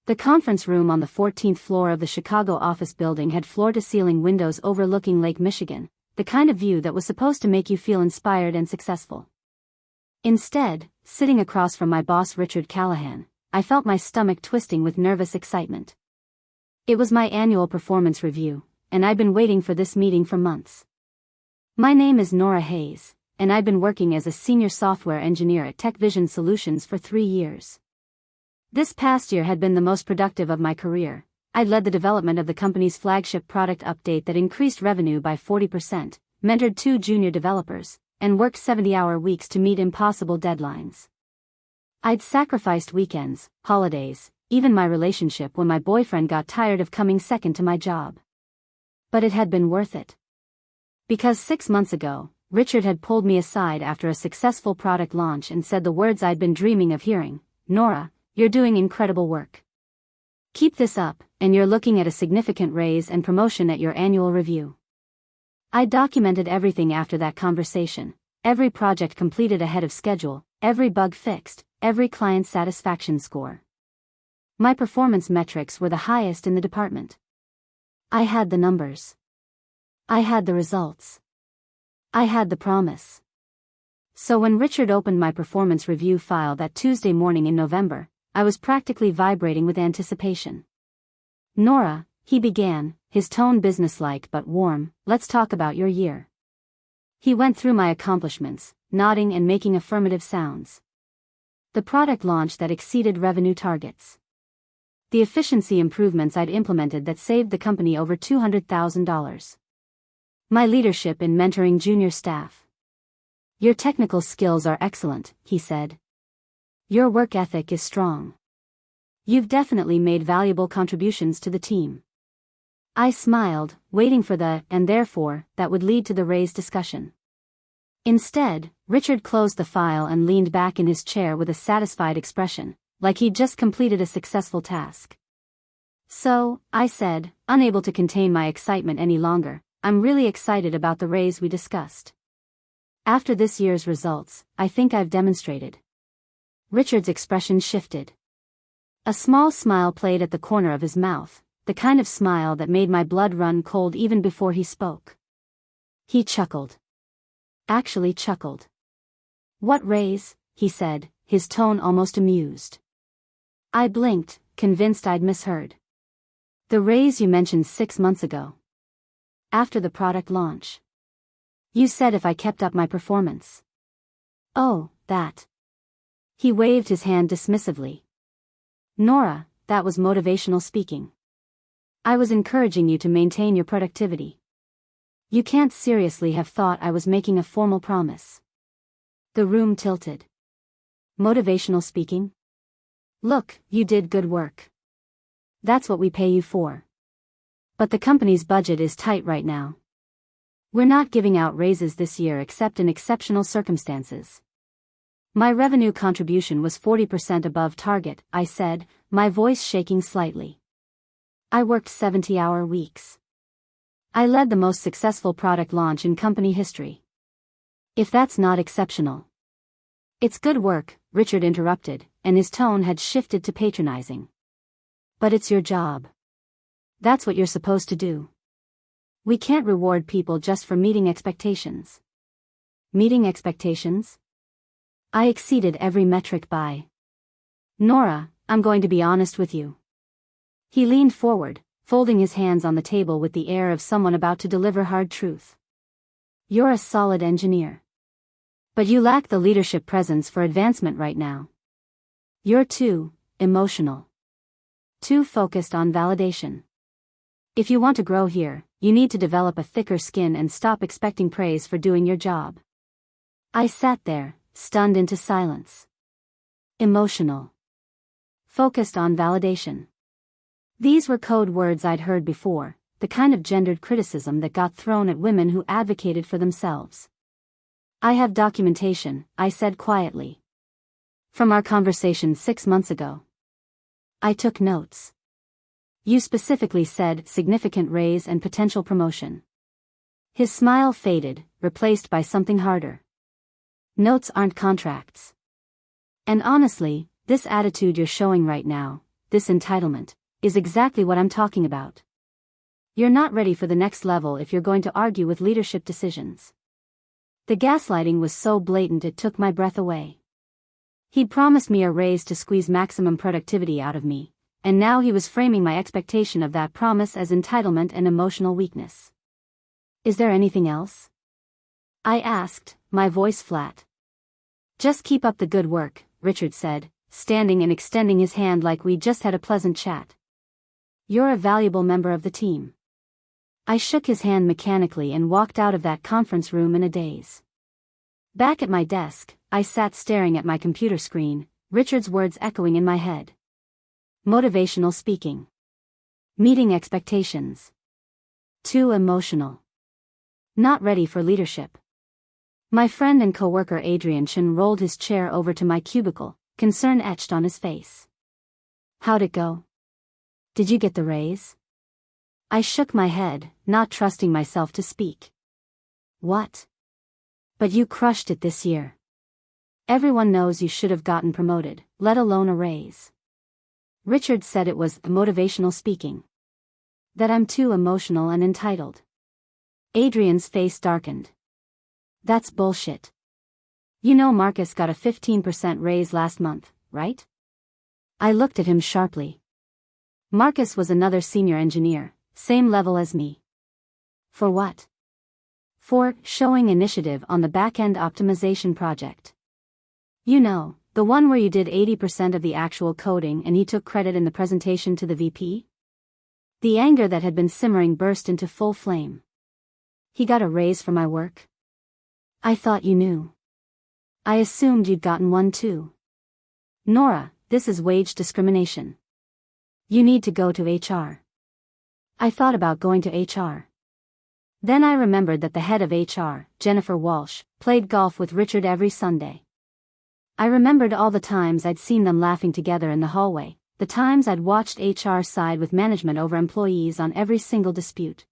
The conference room on the 14th floor of the Chicago office building had floor-to-ceiling windows overlooking Lake Michigan, the kind of view that was supposed to make you feel inspired and successful. Instead, sitting across from my boss Richard Callahan, I felt my stomach twisting with nervous excitement. It was my annual performance review, and I'd been waiting for this meeting for months. My name is Nora Hayes, and I've been working as a senior software engineer at TechVision Solutions for 3 years. This past year had been the most productive of my career. I'd led the development of the company's flagship product update that increased revenue by 40%, mentored 2 junior developers, and worked 70-hour weeks to meet impossible deadlines. I'd sacrificed weekends, holidays, even my relationship when my boyfriend got tired of coming second to my job. But it had been worth it. Because 6 months ago, Richard had pulled me aside after a successful product launch and said the words I'd been dreaming of hearing: "Nora, you're doing incredible work. Keep this up, and you're looking at a significant raise and promotion at your annual review." I documented everything after that conversation: every project completed ahead of schedule, every bug fixed, every client satisfaction score. My performance metrics were the highest in the department. I had the numbers. I had the results. I had the promise. So when Richard opened my performance review file that Tuesday morning in November, I was practically vibrating with anticipation. "Nora," he began, his tone businesslike but warm, "let's talk about your year." He went through my accomplishments, nodding and making affirmative sounds. The product launch that exceeded revenue targets. The efficiency improvements I'd implemented that saved the company over $200,000. My leadership in mentoring junior staff. "Your technical skills are excellent," he said. "Your work ethic is strong. You've definitely made valuable contributions to the team." I smiled, waiting for the "and therefore" that would lead to the raise discussion. Instead, Richard closed the file and leaned back in his chair with a satisfied expression, like he'd just completed a successful task. "So," I said, unable to contain my excitement any longer, "I'm really excited about the raise we discussed. After this year's results, I think I've demonstrated." Richard's expression shifted. A small smile played at the corner of his mouth, the kind of smile that made my blood run cold even before he spoke. He chuckled. Actually chuckled. "What raise?" he said, his tone almost amused. I blinked, convinced I'd misheard. "The raise you mentioned 6 months ago. After the product launch. You said if I kept up my performance." "Oh, that." He waved his hand dismissively. "Nora, that was motivational speaking. I was encouraging you to maintain your productivity. You can't seriously have thought I was making a formal promise." The room tilted. Motivational speaking? "Look, you did good work. That's what we pay you for. But the company's budget is tight right now. We're not giving out raises this year except in exceptional circumstances." My revenue contribution was 40% above target, I said, my voice shaking slightly. I worked 70-hour weeks. I led the most successful product launch in company history. If that's not exceptional. "It's good work," Richard interrupted, and his tone had shifted to patronizing. "But it's your job. That's what you're supposed to do. We can't reward people just for meeting expectations." Meeting expectations? I exceeded every metric by. "Nora, I'm going to be honest with you." He leaned forward, folding his hands on the table with the air of someone about to deliver hard truth. "You're a solid engineer. But you lack the leadership presence for advancement right now. You're too emotional. Too focused on validation. If you want to grow here, you need to develop a thicker skin and stop expecting praise for doing your job." I sat there, stunned into silence. Emotional. Focused on validation. These were code words I'd heard before, the kind of gendered criticism that got thrown at women who advocated for themselves. "I have documentation," I said quietly. "From our conversation 6 months ago." I took notes. "You specifically said significant raise and potential promotion." His smile faded, replaced by something harder. "Notes aren't contracts. And honestly, this attitude you're showing right now, this entitlement, is exactly what I'm talking about. You're not ready for the next level if you're going to argue with leadership decisions. The gaslighting was so blatant it took my breath away. He'd promised me a raise to squeeze maximum productivity out of me, and now he was framing my expectation of that promise as entitlement and emotional weakness. Is there anything else? I asked, my voice flat. Just keep up the good work, Richard said, standing and extending his hand like we'd just had a pleasant chat. You're a valuable member of the team. I shook his hand mechanically and walked out of that conference room in a daze. Back at my desk, I sat staring at my computer screen, Richard's words echoing in my head. Motivational speaking. Meeting expectations. Too emotional. Not ready for leadership. My friend and coworker Adrian Chen rolled his chair over to my cubicle, concern etched on his face. How'd it go? Did you get the raise? I shook my head, not trusting myself to speak. What? But you crushed it this year. Everyone knows you should have gotten promoted, let alone a raise. Richard said it was motivational speaking. That I'm too emotional and entitled. Adrian's face darkened. That's bullshit. You know Marcus got a 15% raise last month, right? I looked at him sharply. Marcus was another senior engineer, same level as me. For what? For showing initiative on the back-end optimization project. You know, the one where you did 80% of the actual coding and he took credit in the presentation to the VP? The anger that had been simmering burst into full flame. He got a raise for my work? I thought you knew. I assumed you'd gotten one too. Nora, this is wage discrimination. You need to go to HR. I thought about going to HR. Then I remembered that the head of HR, Jennifer Walsh, played golf with Richard every Sunday. I remembered all the times I'd seen them laughing together in the hallway, the times I'd watched HR side with management over employees on every single dispute.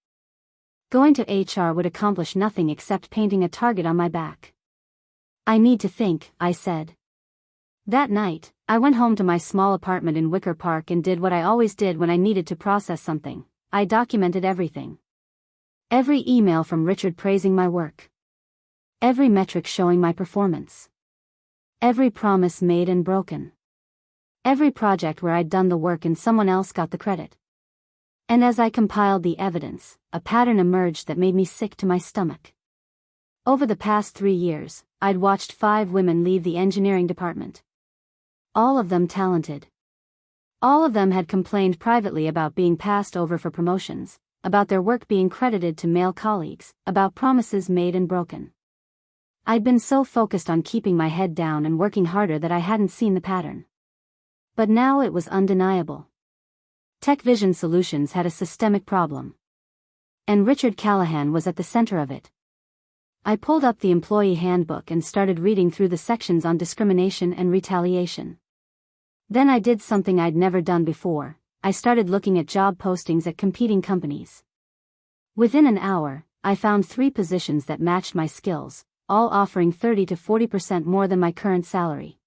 Going to HR would accomplish nothing except painting a target on my back. I need to think, I said. That night, I went home to my small apartment in Wicker Park and did what I always did when I needed to process something. I documented everything. Every email from Richard praising my work. Every metric showing my performance. Every promise made and broken. Every project where I'd done the work and someone else got the credit. And as I compiled the evidence, a pattern emerged that made me sick to my stomach. Over the past 3 years, I'd watched 5 women leave the engineering department. All of them talented. All of them had complained privately about being passed over for promotions, about their work being credited to male colleagues, about promises made and broken. I'd been so focused on keeping my head down and working harder that I hadn't seen the pattern. But now it was undeniable. TechVision Solutions had a systemic problem. And Richard Callahan was at the center of it. I pulled up the employee handbook and started reading through the sections on discrimination and retaliation. Then I did something I'd never done before. I started looking at job postings at competing companies. Within an hour, I found 3 positions that matched my skills, all offering 30 to 40% more than my current salary.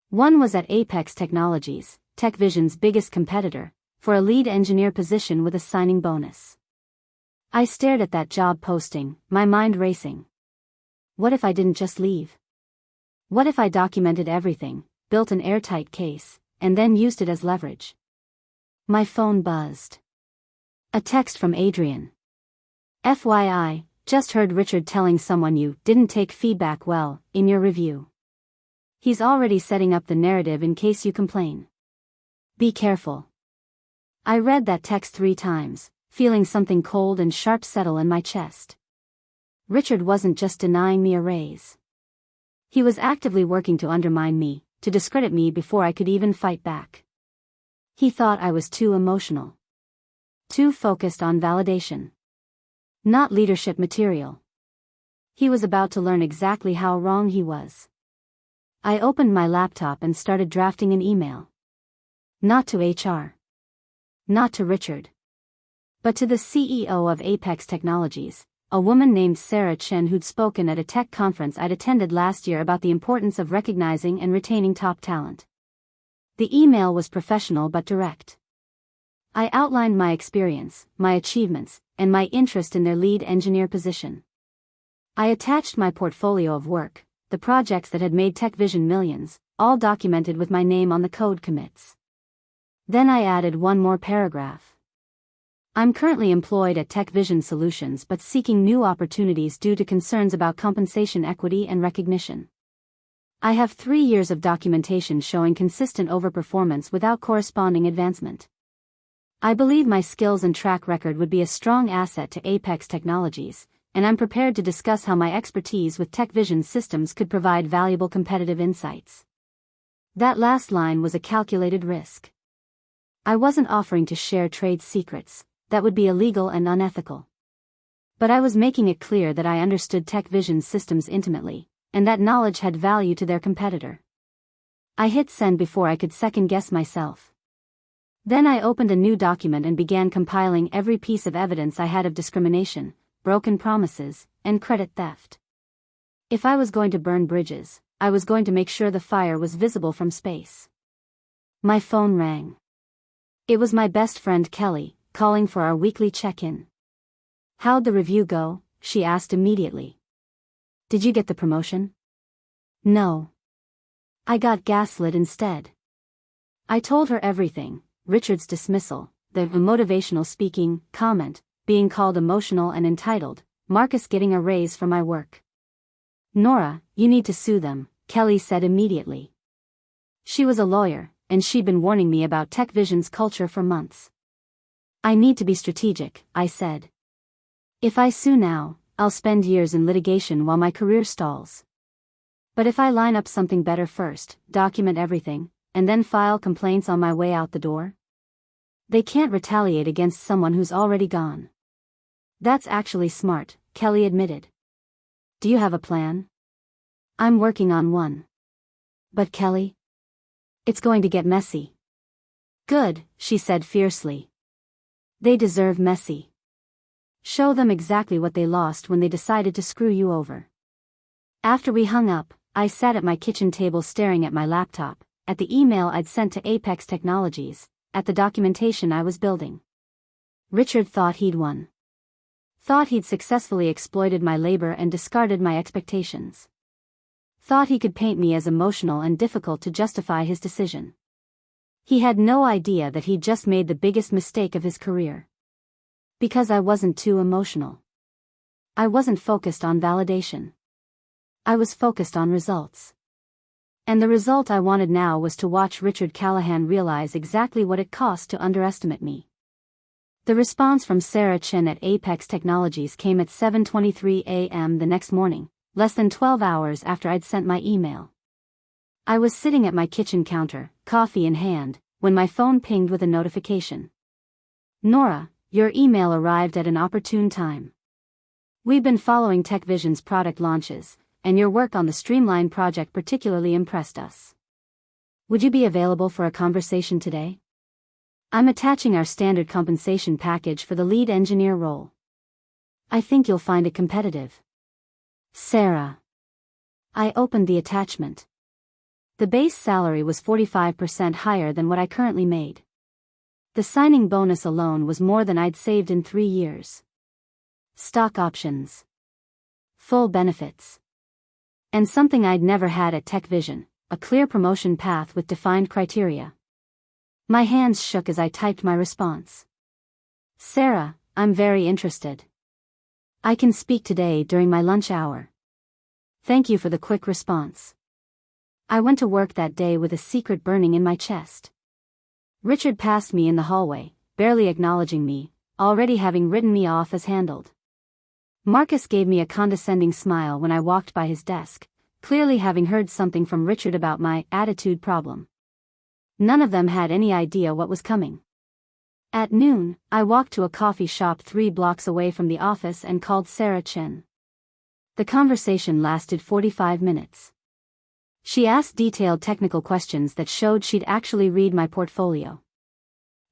One was at Apex Technologies, TechVision's biggest competitor, for a lead engineer position with a signing bonus. I stared at that job posting, my mind racing. What if I didn't just leave? What if I documented everything, built an airtight case, and then used it as leverage? My phone buzzed. A text from Adrian. FYI, just heard Richard telling someone you didn't take feedback well in your review. He's already setting up the narrative in case you complain. Be careful. I read that text 3 times, feeling something cold and sharp settle in my chest. Richard wasn't just denying me a raise. He was actively working to undermine me, to discredit me before I could even fight back. He thought I was too emotional. Too focused on validation. Not leadership material. He was about to learn exactly how wrong he was. I opened my laptop and started drafting an email. Not to HR. Not to Richard. But to the CEO of Apex Technologies, a woman named Sarah Chen who'd spoken at a tech conference I'd attended last year about the importance of recognizing and retaining top talent. The email was professional but direct. I outlined my experience, my achievements, and my interest in their lead engineer position. I attached my portfolio of work, the projects that had made TechVision millions, all documented with my name on the code commits. Then I added one more paragraph. I'm currently employed at TechVision Solutions but seeking new opportunities due to concerns about compensation equity and recognition. I have 3 years of documentation showing consistent overperformance without corresponding advancement. I believe my skills and track record would be a strong asset to Apex Technologies, and I'm prepared to discuss how my expertise with TechVision systems could provide valuable competitive insights. That last line was a calculated risk. I wasn't offering to share trade secrets, that would be illegal and unethical. But I was making it clear that I understood TechVision systems intimately, and that knowledge had value to their competitor. I hit send before I could second-guess myself. Then I opened a new document and began compiling every piece of evidence I had of discrimination, broken promises, and credit theft. If I was going to burn bridges, I was going to make sure the fire was visible from space. My phone rang. It was my best friend Kelly, calling for our weekly check-in. "How'd the review go?" she asked immediately. "Did you get the promotion?" "No. I got gaslit instead." I told her everything: Richard's dismissal, the motivational speaking comment, being called emotional and entitled, Marcus getting a raise for my work. "Nora, you need to sue them," Kelly said immediately. She was a lawyer, and she'd been warning me about TechVision's culture for months. "I need to be strategic," I said. "If I sue now, I'll spend years in litigation while my career stalls. But if I line up something better first, document everything, and then file complaints on my way out the door? They can't retaliate against someone who's already gone." "That's actually smart," Kelly admitted. "Do you have a plan?" "I'm working on one." "But Kelly, it's going to get messy." "Good," she said fiercely. "They deserve messy. Show them exactly what they lost when they decided to screw you over." After we hung up, I sat at my kitchen table staring at my laptop, at the email I'd sent to Apex Technologies, at the documentation I was building. Richard thought he'd won. Thought he'd successfully exploited my labor and discarded my expectations. Thought he could paint me as emotional and difficult to justify his decision. He had no idea that he'd just made the biggest mistake of his career. Because I wasn't too emotional. I wasn't focused on validation. I was focused on results. And the result I wanted now was to watch Richard Callahan realize exactly what it cost to underestimate me. The response from Sarah Chen at Apex Technologies came at 7:23 a.m. the next morning, less than 12 hours after I'd sent my email. I was sitting at my kitchen counter, coffee in hand, when my phone pinged with a notification. "Nora, your email arrived at an opportune time. We've been following TechVision's product launches, and your work on the Streamline project particularly impressed us. Would you be available for a conversation today? I'm attaching our standard compensation package for the lead engineer role. I think you'll find it competitive. Sarah." I opened the attachment. The base salary was 45% higher than what I currently made. The signing bonus alone was more than I'd saved in 3 years. Stock options. Full benefits. And something I'd never had at TechVision, a clear promotion path with defined criteria. My hands shook as I typed my response. "Sarah, I'm very interested. I can speak today during my lunch hour. Thank you for the quick response." I went to work that day with a secret burning in my chest. Richard passed me in the hallway, barely acknowledging me, already having written me off as handled. Marcus gave me a condescending smile when I walked by his desk, clearly having heard something from Richard about my attitude problem. None of them had any idea what was coming. At noon, I walked to a coffee shop 3 blocks away from the office and called Sarah Chen. The conversation lasted 45 minutes. She asked detailed technical questions that showed she'd actually read my portfolio.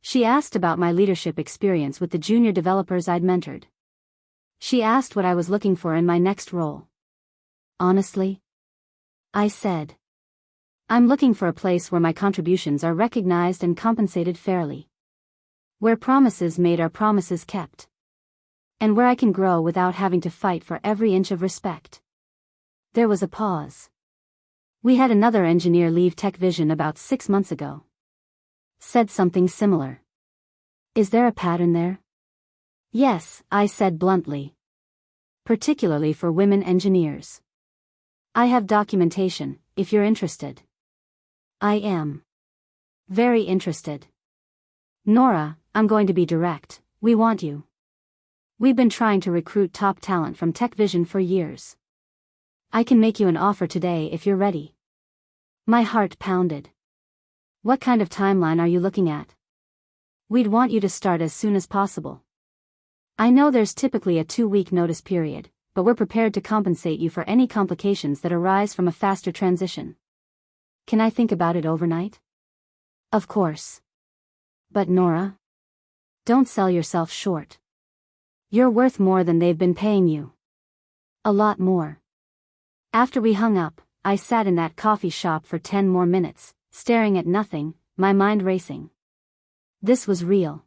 She asked about my leadership experience with the junior developers I'd mentored. She asked what I was looking for in my next role. "Honestly," I said, I'm looking for a place where my contributions are recognized and compensated fairly. Where promises made are promises kept. And where I can grow without having to fight for every inch of respect. There was a pause. We had another engineer leave TechVision about 6 months ago. Said something similar. Is there a pattern there? Yes, I said bluntly. Particularly for women engineers. I have documentation, if you're interested. I am. Very interested. Nora, I'm going to be direct, we want you. We've been trying to recruit top talent from TechVision for years. I can make you an offer today if you're ready. My heart pounded. What kind of timeline are you looking at? We'd want you to start as soon as possible. I know there's typically a 2-week notice period, but we're prepared to compensate you for any complications that arise from a faster transition. Can I think about it overnight? Of course. But Nora? Don't sell yourself short. You're worth more than they've been paying you. A lot more. After we hung up, I sat in that coffee shop for 10 more minutes, staring at nothing, my mind racing. This was real.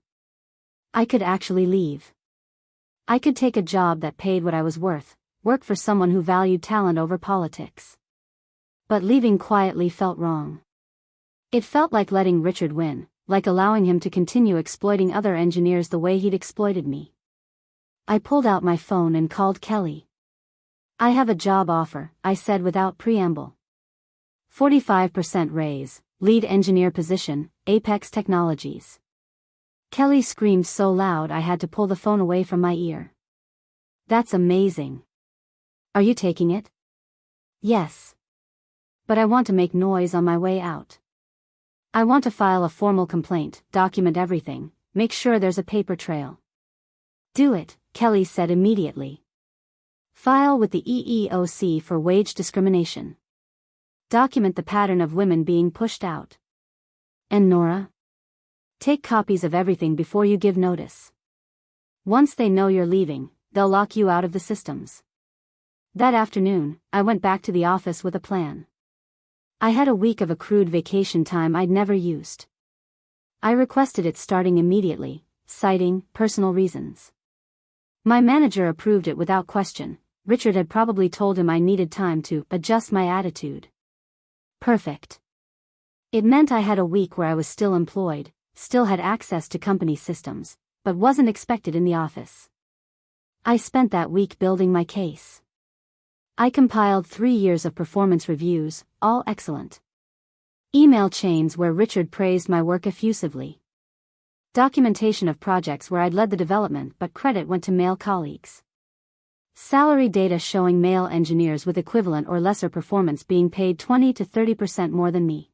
I could actually leave. I could take a job that paid what I was worth, work for someone who valued talent over politics. But leaving quietly felt wrong. It felt like letting Richard win, like allowing him to continue exploiting other engineers the way he'd exploited me. I pulled out my phone and called Kelly. I have a job offer, I said without preamble. 45% raise, lead engineer position, Apex Technologies. Kelly screamed so loud I had to pull the phone away from my ear. That's amazing. Are you taking it? Yes. But I want to make noise on my way out. I want to file a formal complaint, document everything, make sure there's a paper trail. Do it, Kelly said immediately. File with the EEOC for wage discrimination. Document the pattern of women being pushed out. And Nora? Take copies of everything before you give notice. Once they know you're leaving, they'll lock you out of the systems. That afternoon, I went back to the office with a plan. I had a week of accrued vacation time I'd never used. I requested it starting immediately, citing personal reasons. My manager approved it without question. Richard had probably told him I needed time to adjust my attitude. Perfect. It meant I had a week where I was still employed, still had access to company systems, but wasn't expected in the office. I spent that week building my case. I compiled 3 years of performance reviews, all excellent. Email chains where Richard praised my work effusively. Documentation of projects where I'd led the development but credit went to male colleagues. Salary data showing male engineers with equivalent or lesser performance being paid 20 to 30% more than me.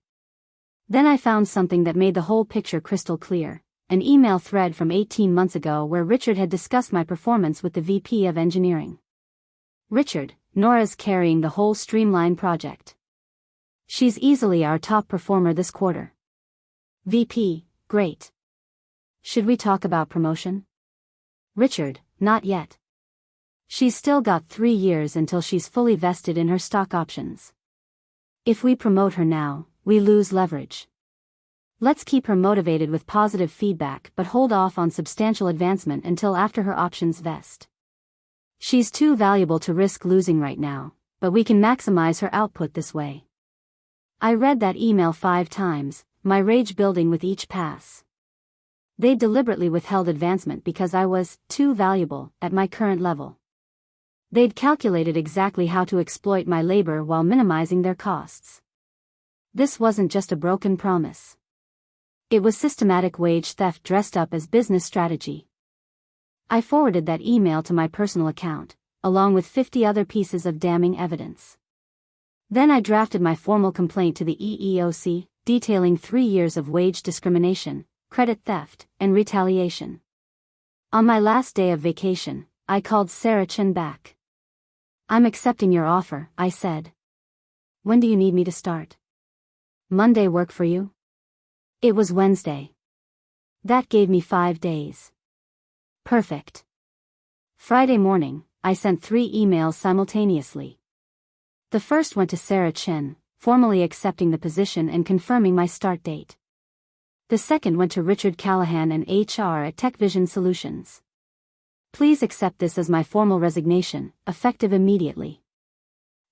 Then I found something that made the whole picture crystal clear, an email thread from 18 months ago where Richard had discussed my performance with the VP of Engineering. Richard, Nora's carrying the whole Streamline project. She's easily our top performer this quarter. VP, great. Should we talk about promotion? Richard, not yet. She's still got 3 years until she's fully vested in her stock options. If we promote her now, we lose leverage. Let's keep her motivated with positive feedback but hold off on substantial advancement until after her options vest. She's too valuable to risk losing right now, but we can maximize her output this way. I read that email 5 times, my rage building with each pass. They deliberately withheld advancement because I was too valuable at my current level. They'd calculated exactly how to exploit my labor while minimizing their costs. This wasn't just a broken promise. It was systematic wage theft dressed up as business strategy. I forwarded that email to my personal account, along with 50 other pieces of damning evidence. Then I drafted my formal complaint to the EEOC, detailing 3 years of wage discrimination, credit theft, and retaliation. On my last day of vacation, I called Sarah Chen back. I'm accepting your offer, I said. When do you need me to start? Monday work for you? It was Wednesday. That gave me 5 days. Perfect. Friday morning, I sent 3 emails simultaneously. The first went to Sarah Chen, formally accepting the position and confirming my start date. The second went to Richard Callahan and HR at TechVision Solutions. Please accept this as my formal resignation, effective immediately.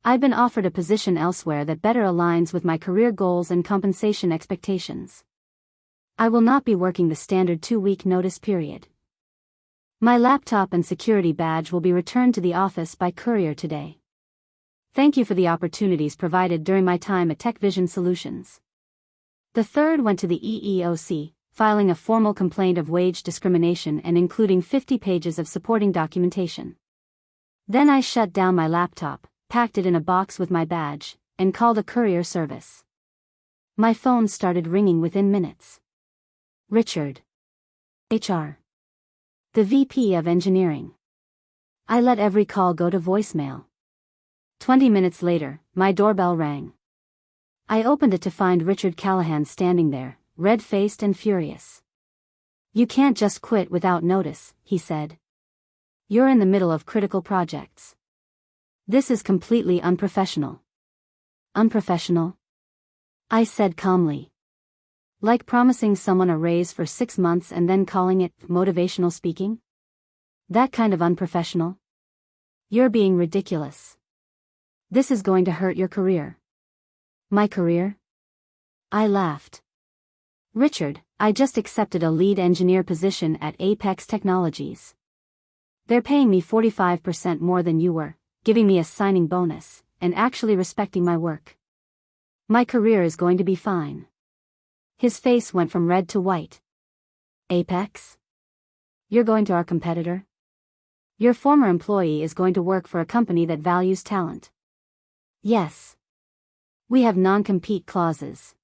I've been offered a position elsewhere that better aligns with my career goals and compensation expectations. I will not be working the standard 2-week notice period. My laptop and security badge will be returned to the office by courier today. Thank you for the opportunities provided during my time at TechVision Solutions. The third went to the EEOC, filing a formal complaint of wage discrimination and including 50 pages of supporting documentation. Then I shut down my laptop, packed it in a box with my badge, and called a courier service. My phone started ringing within minutes. Richard. HR. The VP of Engineering. I let every call go to voicemail. 20 minutes later, my doorbell rang. I opened it to find Richard Callahan standing there, red-faced and furious. "You can't just quit without notice," he said. "You're in the middle of critical projects. This is completely unprofessional." "Unprofessional?" I said calmly. "Like promising someone a raise for 6 months and then calling it motivational speaking? That kind of unprofessional? You're being ridiculous. This is going to hurt your career." "My career?" I laughed. "Richard, I just accepted a lead engineer position at Apex Technologies. They're paying me 45% more than you were, giving me a signing bonus, and actually respecting my work. My career is going to be fine." His face went from red to white. "Apex? You're going to our competitor? Your former employee is going to work for a company that values talent." "Yes. We have non-compete clauses,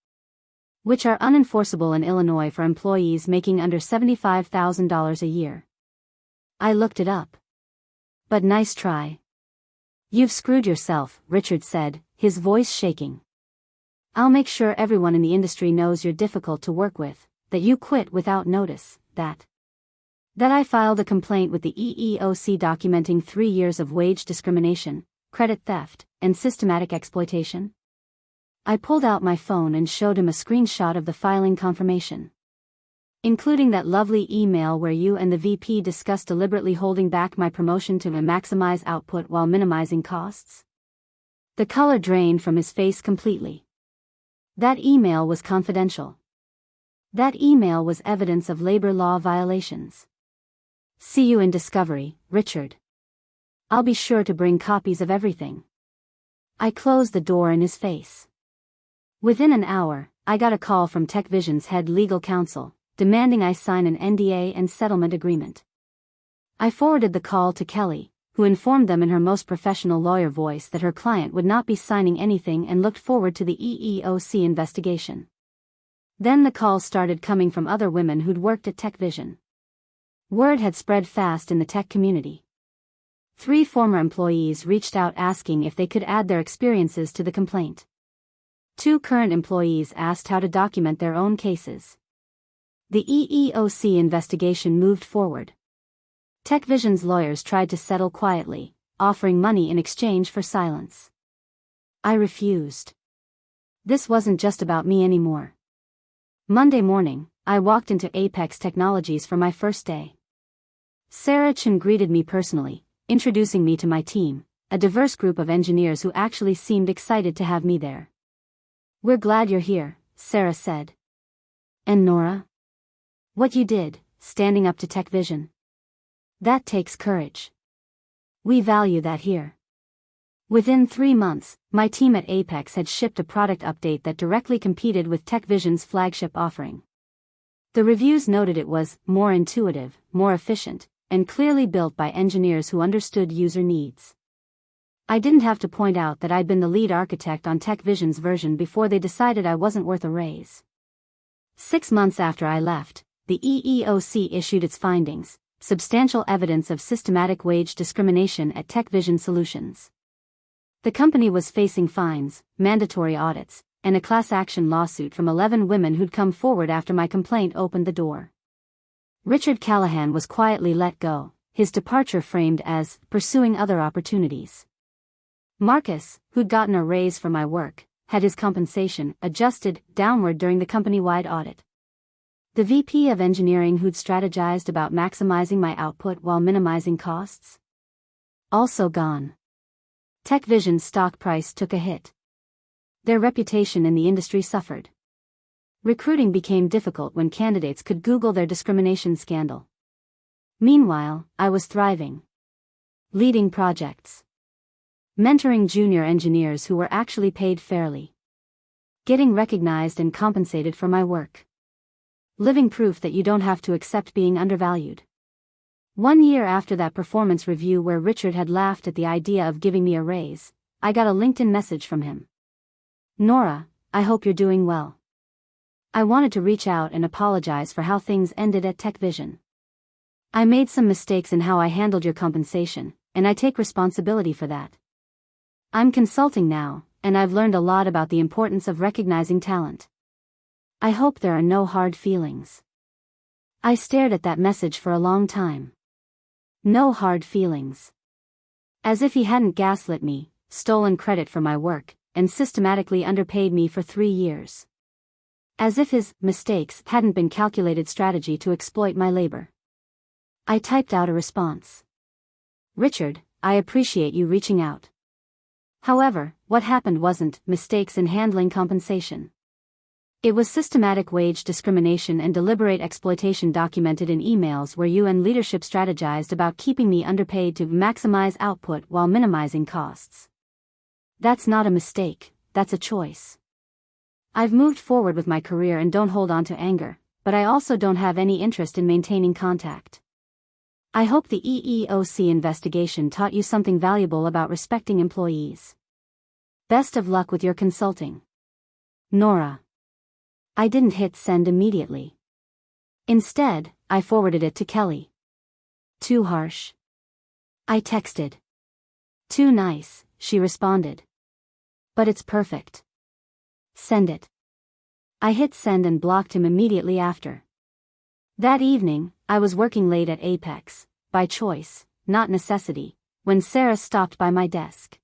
which are unenforceable in Illinois for employees making under $75,000 a year." I looked it up. "But nice try." "You've screwed yourself," Richard said, his voice shaking. "I'll make sure everyone in the industry knows you're difficult to work with, that you quit without notice, that I filed a complaint with the EEOC documenting 3 years of wage discrimination, credit theft, and systematic exploitation." I pulled out my phone and showed him a screenshot of the filing confirmation, including that lovely email where you and the VP discussed deliberately holding back my promotion to maximize output while minimizing costs. The color drained from his face completely. That email was confidential. That email was evidence of labor law violations. "See you in Discovery, Richard. I'll be sure to bring copies of everything." I closed the door in his face. Within an hour, I got a call from TechVision's head legal counsel, demanding I sign an NDA and settlement agreement. I forwarded the call to Kelly, who informed them in her most professional lawyer voice that her client would not be signing anything and looked forward to the EEOC investigation. Then the calls started coming from other women who'd worked at TechVision. Word had spread fast in the tech community. 3 former employees reached out asking if they could add their experiences to the complaint. 2 current employees asked how to document their own cases. The EEOC investigation moved forward. TechVision's lawyers tried to settle quietly, offering money in exchange for silence. I refused. This wasn't just about me anymore. Monday morning, I walked into Apex Technologies for my first day. Sarah Chen greeted me personally, introducing me to my team, a diverse group of engineers who actually seemed excited to have me there. "We're glad you're here," Sarah said. "And Nora? What you did, standing up to TechVision. That takes courage. We value that here." Within 3 months, my team at Apex had shipped a product update that directly competed with TechVision's flagship offering. The reviews noted it was more intuitive, more efficient, and clearly built by engineers who understood user needs. I didn't have to point out that I'd been the lead architect on TechVision's version before they decided I wasn't worth a raise. 6 months after I left, the EEOC issued its findings, substantial evidence of systematic wage discrimination at TechVision Solutions. The company was facing fines, mandatory audits, and a class action lawsuit from 11 women who'd come forward after my complaint opened the door. Richard Callahan was quietly let go, his departure framed as pursuing other opportunities. Marcus, who'd gotten a raise for my work, had his compensation adjusted downward during the company-wide audit. The VP of engineering who'd strategized about maximizing my output while minimizing costs? Also gone. TechVision's stock price took a hit. Their reputation in the industry suffered. Recruiting became difficult when candidates could Google their discrimination scandal. Meanwhile, I was thriving. Leading projects. Mentoring junior engineers who were actually paid fairly. Getting recognized and compensated for my work. Living proof that you don't have to accept being undervalued. 1 year after that performance review where Richard had laughed at the idea of giving me a raise, I got a LinkedIn message from him. "Nora, I hope you're doing well. I wanted to reach out and apologize for how things ended at TechVision. I made some mistakes in how I handled your compensation, and I take responsibility for that. I'm consulting now, and I've learned a lot about the importance of recognizing talent. I hope there are no hard feelings." I stared at that message for a long time. No hard feelings. As if he hadn't gaslit me, stolen credit for my work, and systematically underpaid me for 3 years. As if his mistakes hadn't been calculated strategy to exploit my labor. I typed out a response. "Richard, I appreciate you reaching out. However, what happened wasn't mistakes in handling compensation. It was systematic wage discrimination and deliberate exploitation documented in emails where you and leadership strategized about keeping me underpaid to maximize output while minimizing costs. That's not a mistake, that's a choice. I've moved forward with my career and don't hold on to anger, but I also don't have any interest in maintaining contact. I hope the EEOC investigation taught you something valuable about respecting employees. Best of luck with your consulting. Nora." I didn't hit send immediately. Instead, I forwarded it to Kelly. "Too harsh?" I texted. "Too nice," she responded. "But it's perfect. Send it." I hit send and blocked him immediately after. That evening, I was working late at Apex, by choice, not necessity, when Sarah stopped by my desk.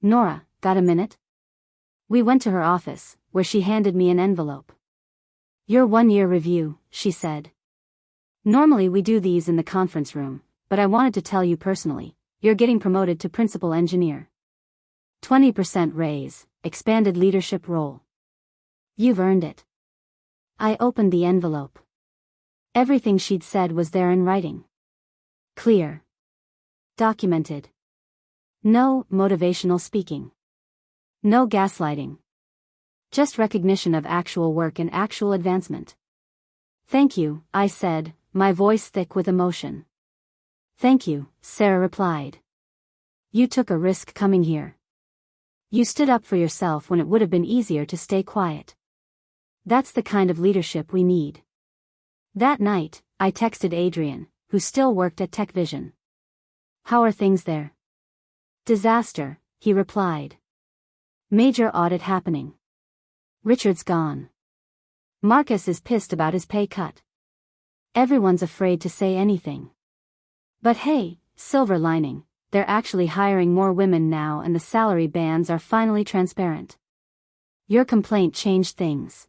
"Nora, got a minute?" We went to her office, where she handed me an envelope. "Your 1-year review," she said. "Normally we do these in the conference room, but I wanted to tell you personally, you're getting promoted to principal engineer. 20% raise, expanded leadership role. You've earned it." I opened the envelope. Everything she'd said was there in writing. Clear. Documented. No motivational speaking. No gaslighting. Just recognition of actual work and actual advancement. "Thank you," I said, my voice thick with emotion. "Thank you," Sarah replied. "You took a risk coming here. You stood up for yourself when it would have been easier to stay quiet. That's the kind of leadership we need." That night, I texted Adrian, who still worked at TechVision. "How are things there?" "Disaster," he replied. "Major audit happening. Richard's gone. Marcus is pissed about his pay cut. Everyone's afraid to say anything. But hey, silver lining, they're actually hiring more women now and the salary bands are finally transparent. Your complaint changed things."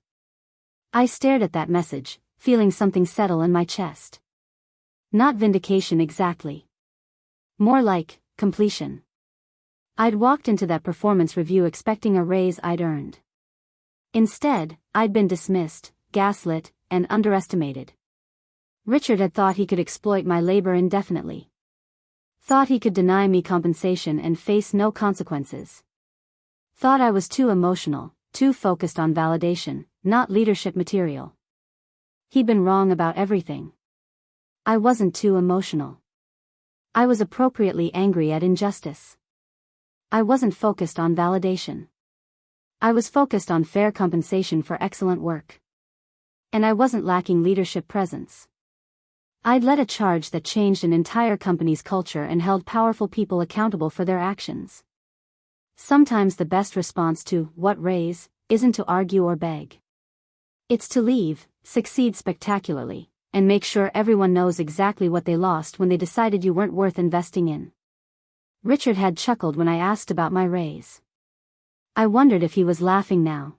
I stared at that message, feeling something settle in my chest. Not vindication exactly. More like completion. I'd walked into that performance review expecting a raise I'd earned. Instead, I'd been dismissed, gaslit, and underestimated. Richard had thought he could exploit my labor indefinitely. Thought he could deny me compensation and face no consequences. Thought I was too emotional, too focused on validation, not leadership material. He'd been wrong about everything. I wasn't too emotional. I was appropriately angry at injustice. I wasn't focused on validation. I was focused on fair compensation for excellent work. And I wasn't lacking leadership presence. I'd led a charge that changed an entire company's culture and held powerful people accountable for their actions. Sometimes the best response to "what raise" isn't to argue or beg. It's to leave, succeed spectacularly, and make sure everyone knows exactly what they lost when they decided you weren't worth investing in. Richard had chuckled when I asked about my raise. I wondered if he was laughing now.